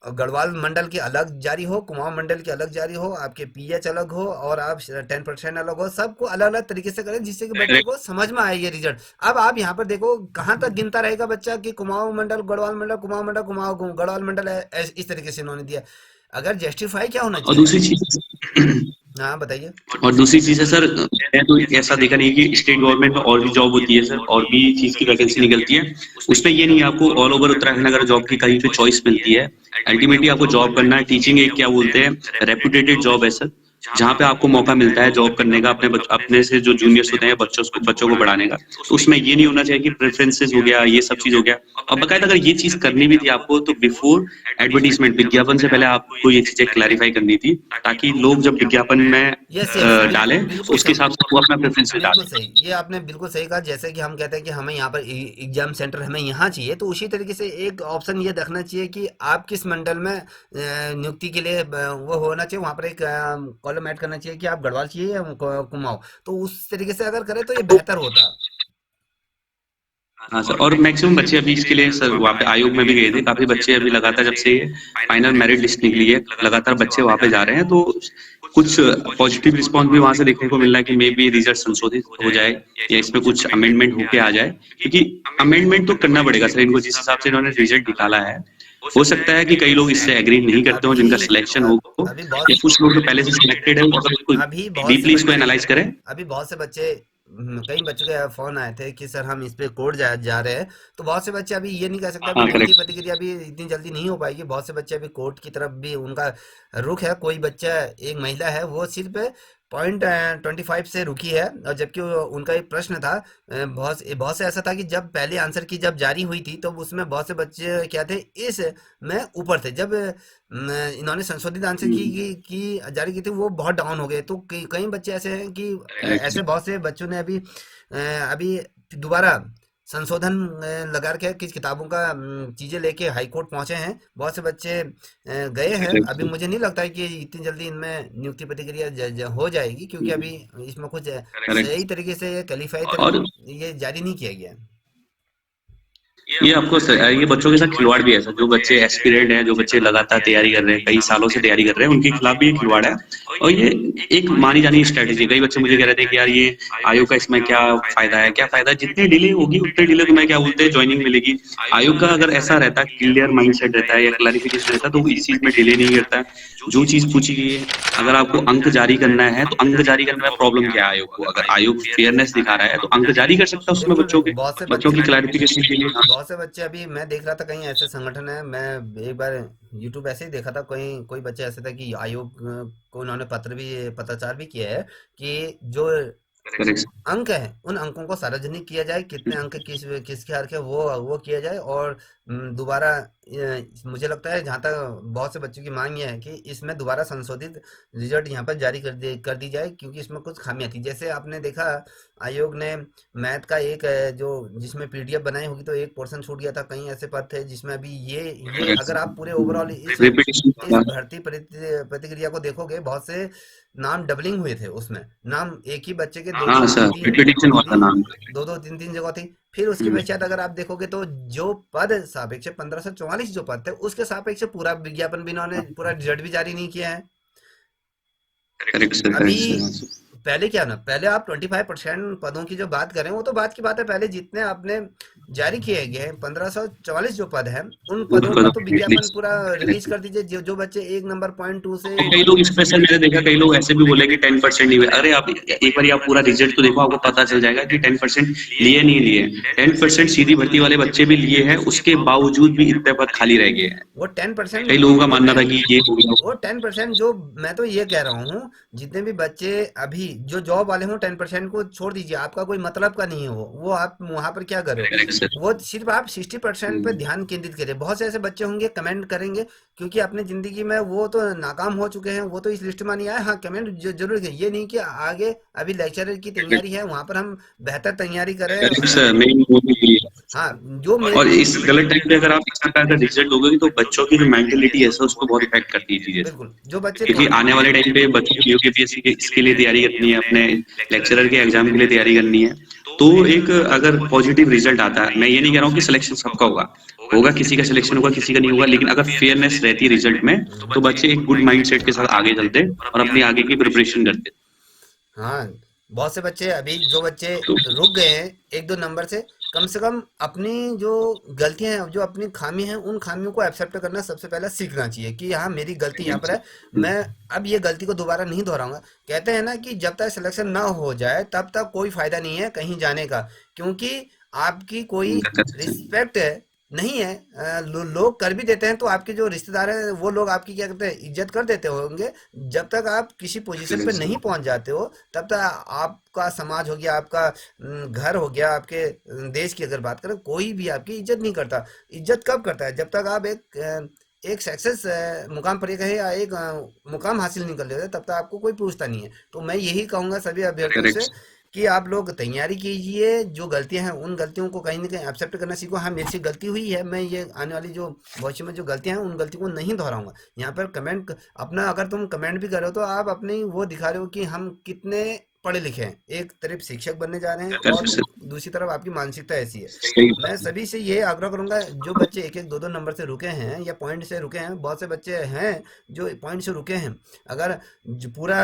गढ़वाल मंडल की अलग जारी हो, कुमाऊं मंडल की अलग जारी हो, आपके पीएच अलग हो और आप 10% अलग हो, सबको अलग अलग तरीके से करें जिससे कि बच्चे को समझ में आए ये रिजल्ट। अब आप यहाँ पर देखो कहाँ तक गिनता रहेगा बच्चा कि कुमाऊं मंडल गढ़वाल मंडल, कुमाऊं मंडल कुमाऊं गढ़वाल मंडल इस तरीके से इन्होंने दिया। अगर जस्टिफाई क्या होना और चाहिए। दूसरी चीज हाँ बताइए। और दूसरी चीज है सर, मैं तो ऐसा देखा नहीं कि स्टेट गवर्नमेंट में और भी जॉब होती है सर, और भी चीज की वैकेंसी निकलती है। उसमें ये नहीं है आपको ऑल ओवर उत्तराखंड अगर जॉब की कहीं पे चॉइस मिलती है, अल्टीमेटली आपको जॉब करना है। टीचिंग एक क्या बोलते हैं, रेपुटेटेड जॉब है सर, जहाँ पे आपको मौका मिलता है जॉब करने का, अपने से जो जूनियर्स होते हैं बच्चों को बढ़ाने का। तो उसमें ये नहीं होना चाहिए कि प्रेफरेंसेस हो गया, ये सब चीज हो गया। और बकायदा अगर ये चीज करनी भी थी आपको तो बिफोर एडवर्टीजमेंट, विज्ञापन से पहले आपको ये चीजें क्लैरिफाई करनी थी, ताकि लोग जब विज्ञापन में यस यस, डालें तो बिल्कुल उसके सही। हिसाब से वो अपना प्रेफरेंस में बिल्कुल डालें। सही, ये आपने बिल्कुल सही कहा। जैसे कि हम कहते हैं कि हमें यहाँ पर एग्जाम सेंटर हमें यहाँ चाहिए, तो उसी तरीके से एक ऑप्शन ये देखना चाहिए कि आप किस मंडल में नियुक्ति के लिए वो होना चाहिए। वहाँ पर एक कॉलम ऐड करना चाहिए कि आप गढ़वाल चाहिए या कुमाऊं। तो उस तरीके से अगर करें तो ये बेहतर होता। हाँ सर, और मैक्सिमम बच्चे अभी इसके लिए सर वहाँ पे आयोग में भी गए थे। काफी बच्चे अभी लगातार जब से फाइनल मेरिट लिस्ट निकली है, लगातार बच्चे वहाँ पे जा रहे हैं। तो कुछ पॉजिटिव रिस्पॉन्स भी वहां से देखने को मिल रहा है कि मे बी रिजल्ट संशोधित हो जाए या इसमें कुछ अमेंडमेंट होके आ जाए। क्योंकि अमेंडमेंट तो करना पड़ेगा सर इनको, जिस हिसाब से इन्होंने रिजल्ट निकाला है। हो सकता है कि कई लोग इससे एग्री नहीं करते हो, अभी जिनका सिलेक्शन हो, अभी या बहुत कुछ लोग जो पहले से सिलेक्टेड है वो अगर उसको अभी बहुत से डीपली इसको बच्चे एनालाइज करें। अभी बहुत से बच्चे कई बच्चों के फोन आए थे कि सर हम इस पे कोर्ट जा रहे हैं। तो बहुत से बच्चे, अभी ये नहीं कह सकते, अभी हाँ नियुक्ति करेक्ट। प्रतिक्रिया भी इतनी जल्दी नहीं हो पाएगी। बहुत से बच्चे अभी कोर्ट की तरफ भी उनका रुख है। कोई बच्चा, एक महिला है, वो सिर्फ .25 से रुकी है। और जबकि उनका एक प्रश्न था, बहुत से ऐसा था कि जब पहले आंसर की जब जारी हुई थी तो उसमें बहुत से बच्चे क्या थे, इस में ऊपर थे। जब इन्होंने संशोधित आंसर की जारी की थी, वो बहुत डाउन हो गए। तो कई बच्चे ऐसे हैं कि करेक्ट। ऐसे बहुत से बच्चों ने अभी दोबारा संशोधन लगा के किस किताबों का चीजें लेके हाई कोर्ट पहुंचे हैं। बहुत से बच्चे गए हैं। अभी करेक्ट। मुझे नहीं लगता है कि इतनी जल्दी इनमें नियुक्ति प्रतिक्रिया हो जाएगी, क्योंकि अभी इसमें कुछ करेक्ट। सही तरीके से ये क्वालिफाई तक और ये जारी नहीं किया गया है। ये आपको ये बच्चों के साथ खिलवाड़ भी है सर। जो बच्चे एस्पिरेंट हैं, जो बच्चे लगातार तैयारी कर रहे हैं, कई सालों से तैयारी कर रहे हैं, उनके खिलाफ भी ये खिलवाड़ है। और ये एक मानी जानी स्ट्रेटेजी। कई बच्चे मुझे कह रहे थे कि यार ये आयोग का इसमें क्या फायदा है, क्या फायदा है, जितनी डिले होगी उतने डिले तुम्हें क्या बोलते हैं ज्वाइनिंग मिलेगी। आयोग का अगर ऐसा रहता, क्लियर माइंडसेट रहता है या क्लैरिफिकेशन रहता, तो वो इस चीज में डिले नहीं करता। जो चीज पूछी गई है, अगर आपको अंक जारी करना है तो अंक जारी करने में प्रॉब्लम क्या है आयोग को? अगर आयोग फेयरनेस दिखा रहा है तो अंक जारी कर सकता है उसमें बिल्कुल बच्चों बिल्कुल, के, बच्चों की क्लैरिफिकेशन के लिए। हाँ। बहुत से बच्चे, अभी मैं देख रहा था कहीं ऐसे संगठन है, मैं एक बार यूट्यूब ऐसे ही देखा था, कोई बच्चे ऐसे थे कि आयोग को उन्होंने पत्राचार भी किया है कि जो करेक्ट। अंक है उन अंकों को सार्वजनिक किया जाए, कितने अंक किसके हक है वो किया जाए। और दोबारा मुझे लगता है, जहाँ तक बहुत से बच्चों की मांग ये है कि इसमें दोबारा संशोधित रिजल्ट यहाँ पर जारी कर दी जाए, क्योंकि इसमें कुछ खामियां थी। जैसे आपने देखा, आयोग ने मैथ का एक जो जिसमें पीडीएफ बनाई होगी तो एक पोर्शन छूट गया था। कहीं ऐसे पद थे जिसमें अभी ये अगर आप पूरे ओवरऑल रिपीटेशन इस भर्ती प्रतिक्रिया को देखोगे, बहुत से नाम डबलिंग हुए थे उसमें। नाम एक ही बच्चे के दो हाँ दो सर, तीन तीन रिपीटेशन हुआ था नाम। दो तीन जगह थी। फिर उसके पश्चात अगर आप देखोगे तो जो पद सापेक्ष 1544 जो पद थे, उसके सापेक्ष पूरा विज्ञापन भी इन्होंने, पूरा रिजल्ट भी जारी नहीं किया है। करेक्ट सर, अभी करेक्ट सर। पहले क्या ना, पहले आप 25% पदों की जो बात करें वो तो बात की बात है। पहले जितने आपने जारी किए गए हैं 1544 जो पद हैं, उन पदों का तो विज्ञापन पूरा रिलीज कर दीजिए। जो जो बच्चे एक नंबर .2 से कई लोग इसमें सर मैंने देखा कई लोग ऐसे भी बोले कि 10% नहीं हुए। अरे आप एक बार आप पूरा रिजल्ट तो देखो, आपको पता चल जाएगा कि 10% लिए नहीं लिए। 10% सीधी भर्ती वाले बच्चे भी लिए हैं, उसके बावजूद भी इतने पद खाली रह गए हैं। वो 10%, कई लोगों का वो मानना था 10 कि ये हो गया। वो 10% जो, मैं तो ये कह रहा हूँ, जितने भी बच्चे अभी जो जॉब वाले हों, 10% को छोड़ दीजिए, आपका कोई मतलब का नहीं है वो आप वहां पर क्या कर रहे करेक्ट सर। हो। वो सिर्फ आप 60% पे ध्यान केंद्रित करिए। बहुत से ऐसे बच्चे होंगे कमेंट करेंगे, क्योंकि अपनी जिंदगी में वो तो नाकाम हो चुके हैं, वो तो इस लिस्ट में नहीं आए। हाँ, कमेंट जरूर है, ये नहीं कि आगे अभी लेक्चरर की तैयारी है, वहां पर हम बेहतर तैयारी करें। करेक्ट सर, मेन मोटिव यही है। हाँ, जो मेरे, और इस गलत टाइम पे अगर आप इस प्रकार का रिजल्ट दोगे तो बच्चों की जो मेंटेलिटी है सर उसको बहुत इफेक्ट करती है चीजें। बिल्कुल जो बच्चे क्योंकि आने वाले टाइम पे बच्चों को यूपीएससी के इसके लिए तैयारी करनी है, अपने लेक्चरर के एग्जाम के लिए तैयारी करनी है। तो एक अगर पॉजिटिव रिजल्ट आता है, मैं ये नहीं कह रहा हूँ कि सिलेक्शन सबका होगा, होगा किसी का सिलेक्शन होगा किसी का नहीं होगा, लेकिन अगर फेयरनेस रहती है रिजल्ट में तो बच्चे एक गुड माइंडसेट के साथ आगे चलते और अपनी आगे की प्रिपरेशन करते। हाँ, बहुत से बच्चे अभी जो बच्चे तो रुक गए हैं एक दो नंबर से कम अपनी जो गलतियां हैं, जो अपनी खामी हैं, उन खामियों को एक्सेप्ट करना सबसे पहले सीखना चाहिए कि हाँ, मेरी गलती यहाँ पर है, मैं अब ये गलती को दोबारा नहीं दोहराऊंगा। कहते हैं ना कि जब तक सिलेक्शन ना हो जाए तब तक कोई फायदा नहीं है कहीं जाने का, क्योंकि आपकी कोई रिस्पेक्ट नहीं है। लोग कर भी देते हैं तो आपके जो रिश्तेदार हैं वो लोग आपकी क्या करते हैं, इज्जत कर देते होंगे। जब तक आप किसी पोजीशन पे नहीं पहुंच जाते हो तब तक आपका समाज हो गया, आपका घर हो गया, आपके देश की अगर बात करें, कोई भी आपकी इज्जत नहीं करता। इज्जत कब करता है, जब तक आप एक सक्सेस मुकाम पर कहे या एक मुकाम हासिल नहीं कर लेते, तब तक आपको कोई पूछता नहीं है। तो मैं यही कहूंगा सभी अभ्यर्थियों से करेक्ट। कि आप लोग तैयारी कीजिए, जो गलतियां हैं उन गलतियों को कहीं ना कहीं एक्सेप्ट करना सीखो। हाँ, मेरे से गलती हुई है, मैं ये आने वाली जो भविष्य में जो गलतियां हैं उन गलतियों को नहीं दोहराऊंगा। यहाँ पर कमेंट अपना, अगर तुम कमेंट भी कर रहे हो तो आप अपनी वो दिखा रहे हो कि हम कितने पढ़े लिखे हैं। एक तरफ शिक्षक बनने जा रहे हैं और दूसरी तरफ आपकी मानसिकता ऐसी है। सही मैं बात सभी से ये आग्रह करूंगा, जो बच्चे एक एक दो दो नंबर से रुके हैं या पॉइंट से रुके हैं, बहुत से बच्चे हैं जो पॉइंट से रुके हैं। अगर जो पूरा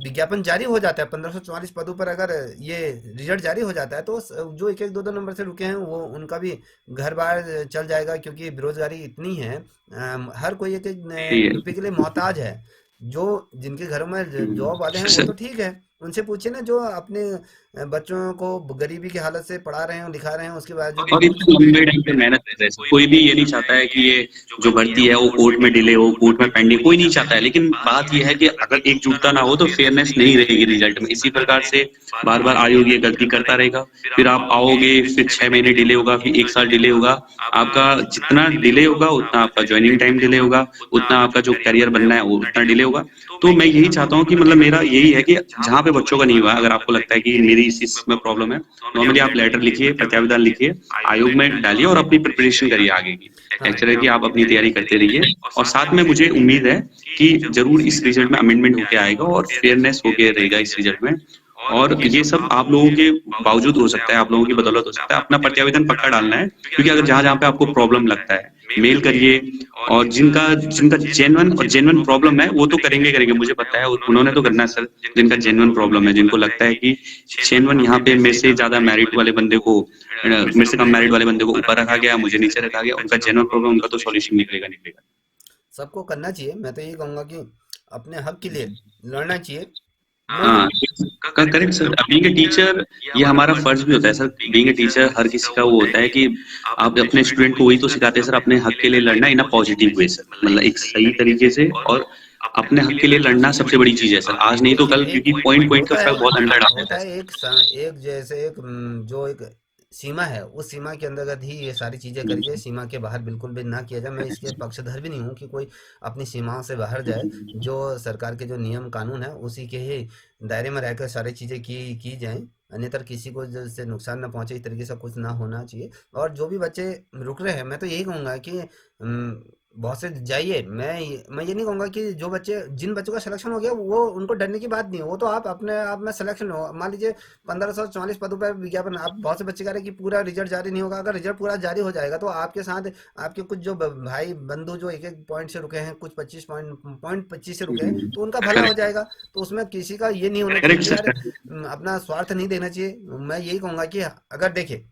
विज्ञापन जारी हो जाता है 1544 पदों पर, अगर ये रिजल्ट जारी हो जाता है तो जो एक एक दो दो नंबर से रुके हैं वो उनका भी घर बार चल जाएगा, क्योंकि बेरोजगारी इतनी है। हर कोई एक एक है। रुपए के लिए मोहताज है। जो जिनके घरों में जॉब वाले हैं वो सर, तो ठीक है, उनसे पूछिए ना, जो अपने बच्चों को गरीबी की हालत से पढ़ा रहे हैं, लिखा रहे हैं, उसके बावजूद भी और कुछ। इतने लंबे टाइम पे मेहनत कर रहे हैं, कोई भी ये नहीं चाहता है कि ये जो भर्ती है वो कोर्ट में डिले हो, कोर्ट में पेंडिंग, कोई नहीं चाहता है। लेकिन बात ये है कि अगर एकजुटता ना हो तो फेयरनेस नहीं रहेगी रिजल्ट में। इसी प्रकार से बार बार आयोग ये गलती करता रहेगा, फिर आप आओगे, फिर 6 महीने डिले होगा, फिर 1 साल डिले होगा। आपका जितना डिले होगा उतना आपका ज्वाइनिंग टाइम डिले होगा, उतना आपका जो करियर बनना है वो उतना डिले होगा। तो मैं यही चाहता हूँ कि मतलब मेरा यही है कि जहाँ पे बच्चों का नहीं हुआ, अगर आपको लगता है कि मेरी इस में प्रॉब्लम है, नॉर्मली आप लेटर लिखिए, प्रत्यावेदन लिखिए, आयोग में डालिए और अपनी प्रिपरेशन करिए आगे की। हाँ, लेक्चरर की आप अपनी तैयारी करते रहिए और साथ में मुझे उम्मीद है कि जरूर इस रिजल्ट में अमेंडमेंट होके आएगा और फेयरनेस होके रहेगा इस रिजल्ट में। और ये सब आप लोगों के बावजूद हो सकता है, आप लोगों की बदौलत हो सकता है। अपना प्रत्यावेदन पक्का डालना है, क्योंकि अगर जहां जहां पे आपको प्रॉब्लम लगता है मेल करिए। और जिनका जिनका जेन्युइन प्रॉब्लम है वो तो करेंगे करेंगे, मुझे पता है उन्होंने तो करना है सर। जिनका जेन्युइन प्रॉब्लम है, जिनको लगता है कि जेन्युइन यहाँ पे मेरे से ज्यादा मैरिट वाले बंदे को मेरे से कम मैरिट वाले बंदे को ऊपर रखा गया, मुझे नीचे रखा गया, उनका जेन्युइन प्रॉब्लम, उनका तो सॉल्यूशन निकलेगा निकलेगा। सबको करना चाहिए। मैं तो ये कहूंगा कि अपने हक के लिए लड़ना चाहिए। मैं हाँ, correct sir. Being a teacher ये हमारा फर्ज भी होता है सर। बीइंग ए टीचर हर किसी का वो होता है कि आप अपने स्टूडेंट को वही तो सिखाते हैं सर, अपने हक के लिए लड़ना इन अ पॉजिटिव वे सर, मतलब एक सही तरीके से। और अपने हक के लिए लड़ना सबसे बड़ी चीज है सर, आज नहीं तो देखिए, कल, एक क्योंकि पॉइंट पॉइंट का होता है, फर्क बहुत अंदर डाल देता होता है है सर। एक जैसे एक जो एक सीमा है, उस सीमा के अंतर्गत ही ये सारी चीजें करी जाए। सीमा के बाहर बिल्कुल भी ना किया जाए। मैं इसके पक्षधर भी नहीं हूँ कि कोई अपनी सीमाओं से बाहर जाए। जो सरकार के जो नियम कानून है उसी के ही दायरे में रहकर सारी चीजें की जाएं। अन्यथा किसी को जैसे नुकसान ना पहुंचे, इस तरीके से कुछ ना होना चाहिए। और जो भी बच्चे रुक रहे हैं, मैं तो यही कहूंगा कि बहुत से जाइए। मैं ये नहीं कहूंगा कि जो बच्चे, जिन बच्चों का सिलेक्शन हो गया, वो उनको डरने की बात नहीं है, वो तो आप अपने आप में सिलेक्शन हो। मान लीजिए 1540 पदों पर विज्ञापन, आप बहुत से बच्चे कह रहे हैं कि पूरा रिजल्ट जारी नहीं होगा। अगर रिजल्ट पूरा जारी हो जाएगा तो आपके साथ आपके कुछ जो भाई बंधु जो एक एक पॉइंट से रुके हैं, कुछ 25 से रुके हैं, तो उनका भला हो करेक्ट, जाएगा। तो उसमें किसी का ये नहीं होना चाहिए करेक्ट कि सर, यार अपना स्वार्थ नहीं देना चाहिए। मैं यही कहूंगा कि अगर देखिए,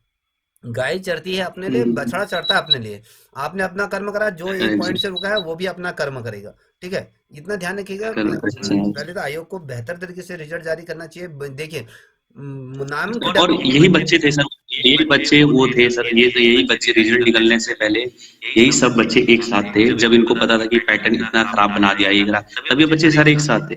गाय चरती है अपने लिए, बछड़ा चरता है अपने लिए। आपने अपना कर्म करा, जो एक करेक्ट पॉइंट सर, से रुका है वो भी अपना कर्म करेगा। ठीक है, इतना ध्यान रखिएगा। Correct sir. पहले तो आयोग को बेहतर तरीके से रिजल्ट जारी करना चाहिए। देखिए, नाम की और यही बच्चे थे सर, यही बच्चे वो थे सर, ये तो यही बच्चे रिजल्ट निकलने से पहले यही सब बच्चे एक साथ थे, जब इनको पता था कि पैटर्न इतना खराब बना दिया ये खराब, तब ये बच्चे सारे एक साथ थे।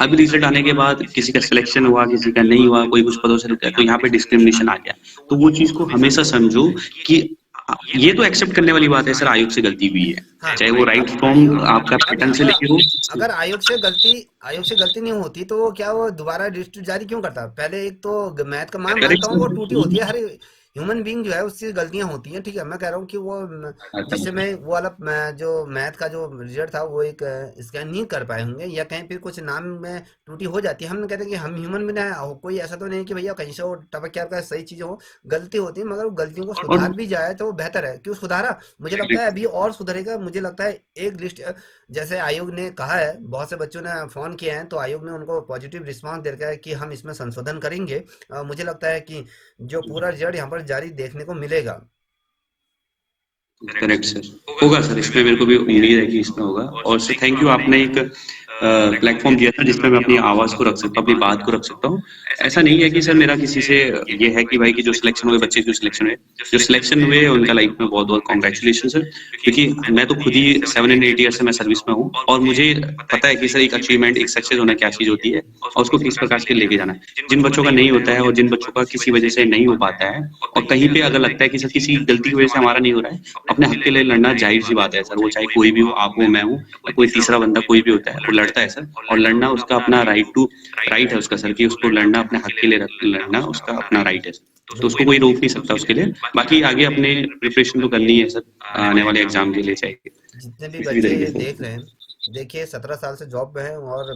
अभी रिजल्ट आने के बाद किसी का सिलेक्शन हुआ, किसी का नहीं हुआ, कोई कुछ पदों से रुक गया, तो यहाँ पे डिस्क्रिमिनेशन आ गया। तो वो चीज को हमेशा समझो कि ये तो एक्सेप्ट करने वाली बात है सर, आयोग से गलती हुई है, हाँ, चाहे वो राइट अब फ्रॉम आयोग, आपका अब पैटर्न से अगर लेके हो। अगर आयोग से गलती नहीं होती तो वो क्या, वो दोबारा लिस्ट जारी क्यों करता? पहले एक तो मैथ का मैं करेक्ट मानता हूँ वो टूटी होती सर। है, हर ह्यूमन बीइंग जो है उससे गलतियां होती हैं। ठीक है, मैं कह रहा हूँ कि वो जिस समय वो वाला जो मैथ का जो रिजल्ट था वो एक स्कैन नहीं कर पाए होंगे, या कहीं फिर कुछ नाम में त्रुटि हो जाती है। हम कहते हैं कि हम ह्यूमन भी ना कोई ऐसा तो नहीं है कि भैया कहीं से वो टपक के आपका सही चीज हो, गलती होती है, मगर वो गलतियों को और सुधार भी जाए तो वो बेहतर है। क्यों सुधारा? मुझे लगता है अभी और सुधरेगा। मुझे लगता है एक लिस्ट, जैसे आयोग ने कहा है, बहुत से बच्चों ने फ़ोन किए हैं, तो आयोग ने उनको पॉजिटिव रिस्पांस दे रखा है कि हम इसमें संशोधन करेंगे। मुझे लगता है कि जो पूरा रिजल्ट यहाँ पर जारी देखने को मिलेगा। करेक्ट सर, होगा सर, इसमें मेरे को भी उम्मीद है कि इसमें होगा। और सर थैंक यू, आपने एक प्लेटफॉर्म दिया था जिसपे मैं अपनी आवाज को रख सकता हूँ, अपनी बात को रख सकता हूँ। ऐसा नहीं है कि सर मेरा किसी से ये है कि भाई कि जो सिलेक्शन हुए बच्चे, जो सिलेक्शन हुए, जो सिलेक्शन हुए उनका लाइफ में बहुत बहुत कॉन्ग्रेचुलेशन सर। क्योंकि मैं तो खुद ही 7 and 8 ईयर से मैं सर्विस में हूँ, और मुझे पता है कि सर एक अचीवमेंट, एक सक्सेस होना क्या चीज होती है, और उसको किस प्रकार से लेके जाना है। जिन बच्चों का नहीं होता है, और जिन बच्चों का किसी वजह से नहीं हो पाता है, और कहीं पे अगर लगता है कि सर किसी गलती की वजह से हमारा नहीं हो रहा है, अपने हक के लिए लड़ना जाहिर सी बात है सर। वो चाहे कोई भी हो, आप हो, मैं हूँ, या कोई तीसरा बंदा कोई भी होता है, वो लड़ता है सर। और लड़ना उसका अपना राइट है उसका सर, कि उसको लड़ना अपने हक के लिए लड़ना उसका अपना राइट है। तो उसको कोई रोक नहीं सकता उसके लिए। बाकी आगे अपने प्रिपरेशन तो करनी है सर, आने वाले एग्जाम के लिए, चाहे जितने भी किसी भी बच्चे तरीके ये से। देख रहे हैं, देखिए 17 साल से जॉब में है और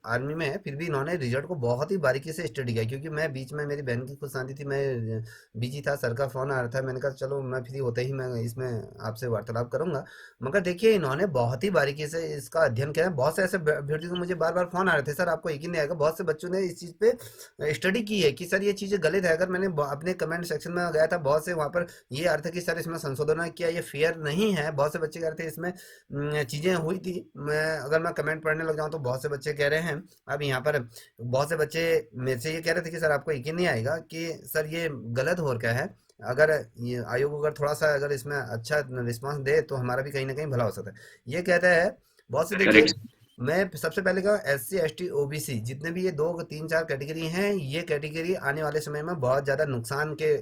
आर्मी में है, फिर भी इन्होंने रिजल्ट को बहुत ही बारीकी से स्टडी किया। क्योंकि मैं बीच में, मेरी बहन की खुद शांति थी, मैं बिजी था, सर का फोन आ रहा था, मैंने कहा चलो मैं फ्री होते ही मैं इसमें आपसे वार्तालाप करूंगा। मगर देखिए इन्होंने बहुत ही बारीकी से इसका अध्ययन किया है। बहुत से ऐसे अभ्यर्थी को मुझे बार बार फोन आ रहे थे, सर आपको यकीन नहीं आएगा, बहुत से बच्चों ने इस चीज़ पे स्टडी की है कि सर ये चीज़ें गलत है। अगर मैंने अपने कमेंट सेक्शन में गया था, बहुत से वहाँ पर ये अर्थ है कि सर इसमें संशोधन किया, ये फेयर नहीं है। बहुत से बच्चे कह रहे थे इसमें चीज़ें हुई थी। मैं अगर मैं कमेंट पढ़ने लग जाऊँ तो बहुत से बच्चे कह रहे हैं। अब यहाँ पर बहुत से बच्चे मेरे से ये कह रहे थे कि सर आपको यकीन नहीं आएगा कि सर ये गलत हो रखा है। अगर ये आयोग अगर थोड़ा सा अगर इसमें अच्छा रिस्पांस दे तो हमारा भी कहीं ना कहीं भला हो सकता है, ये कहता है। बहुत से देखिए, करेक्ट मैं सबसे पहले कहूँ SC ST OBC जितने भी ये 2 3 4 कैटेगरी हैं, ये कैटेगरी आने वाले समय में बहुत ज़्यादा नुकसान के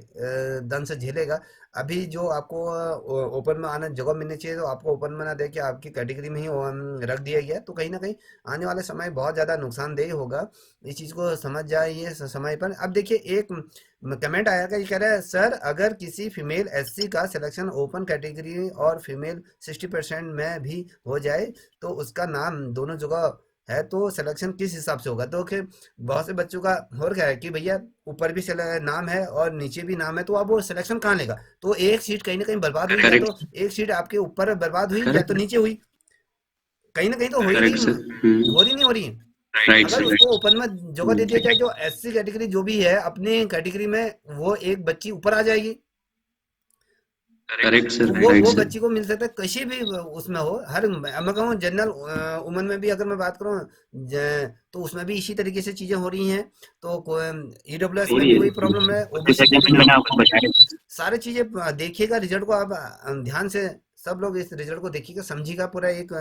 दन से झेलेगा। अभी जो आपको ओपन में आना जगह मिलनी चाहिए, तो आपको ओपन में ना दे के आपकी कैटेगरी में ही रख दिया गया, तो कहीं ना कहीं आने वाले समय बहुत ज़्यादा नुकसानदेही होगा। इस चीज़ को समझ जाइए समय पर। अब देखिए एक कमेंट आया, कि कह रहा है सर अगर किसी फीमेल SC का सिलेक्शन ओपन कैटेगरी और फीमेल 60% में भी हो जाए, तो उसका नाम दोनों जगह है, तो सिलेक्शन किस हिसाब से होगा? तो कि बहुत से बच्चों का हो रखा है कि भैया ऊपर भी नाम है और नीचे भी नाम है, तो अब वो सिलेक्शन कहाँ लेगा? तो एक सीट कहीं ना कहीं बर्बाद हुई, या तो करेक्ट एक सीट आपके ऊपर बर्बाद हुई या तो करेक्ट नीचे हुई, कहीं ना कहीं तो हो ही रही। Correct sir. हो रही नहीं हो रही है? राइट अगर सर। उसको ओपन में जगह दे दिया जाए, जो SC कैटेगरी जो भी है अपनी कैटेगरी में, वो एक बच्ची ऊपर आ जाएगी, करेक्ट तो सर। वो राइट वो सर। बच्ची को मिल सकता है किसी भी उसमें हो। हर मैं कहूँ जनरल वुमन में भी अगर मैं बात करूँ, तो उसमें भी इसी तरीके से चीजें हो रही हैं। तो EWS हो में रही भी है वही प्रॉब्लम है, कुछ OBC में भी सेगमेंट मैंने आपको बताया। सारी चीजें देखिएगा रिजल्ट को आप ध्यान से। सब लोग इस रिजल्ट को देखिएगा, समझिएगा, पूरा एक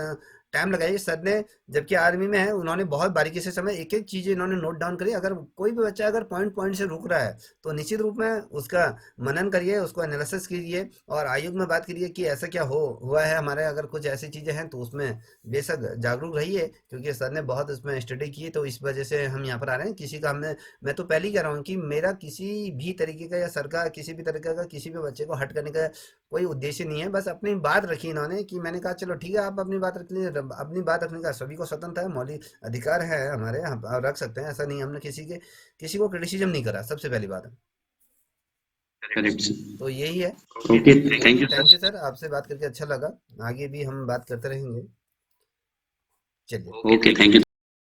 टाइम लगाइए। सर ने, जबकि आर्मी में है, उन्होंने बहुत बारीकी से समय एक एक चीज़ इन्होंने नोट डाउन करी। अगर कोई भी बच्चा अगर पॉइंट पॉइंट से रुक रहा है तो निश्चित रूप में उसका मनन करिए, उसको एनालिसिस कीजिए और आयोग में बात करिए कि ऐसा क्या हो हुआ है हमारे, अगर कुछ ऐसी चीज़ें हैं तो उसमें बेशक जागरूक रहिए, क्योंकि सर ने बहुत उसमें स्टडी की, तो इस वजह से हम यहाँ पर आ रहे हैं। किसी का हमने, मैं तो पहले ही कह रहा हूँ कि मेरा किसी भी तरीके का या सर का किसी भी तरीके का किसी भी बच्चे को हट करने का कोई उद्देश्य नहीं है। बस अपनी बात रखी इन्होंने कि मैंने कहा चलो ठीक है, आप अपनी बात रख लीजिए। अपनी बात रखने का सभी को स्वतंत्र है, मौलिक अधिकार है हमारे, हम रख सकते हैं, ऐसा नहीं। हमने किसी को क्रिटिसिज्म नहीं करा, सबसे पहली बात है। Correct sir. तो यही है। Okay, thank you thank sir. You sir, आपसे बात करके अच्छा लगा। आगे भी हम बात करते रहेंगे। चलिए। Okay, thank you.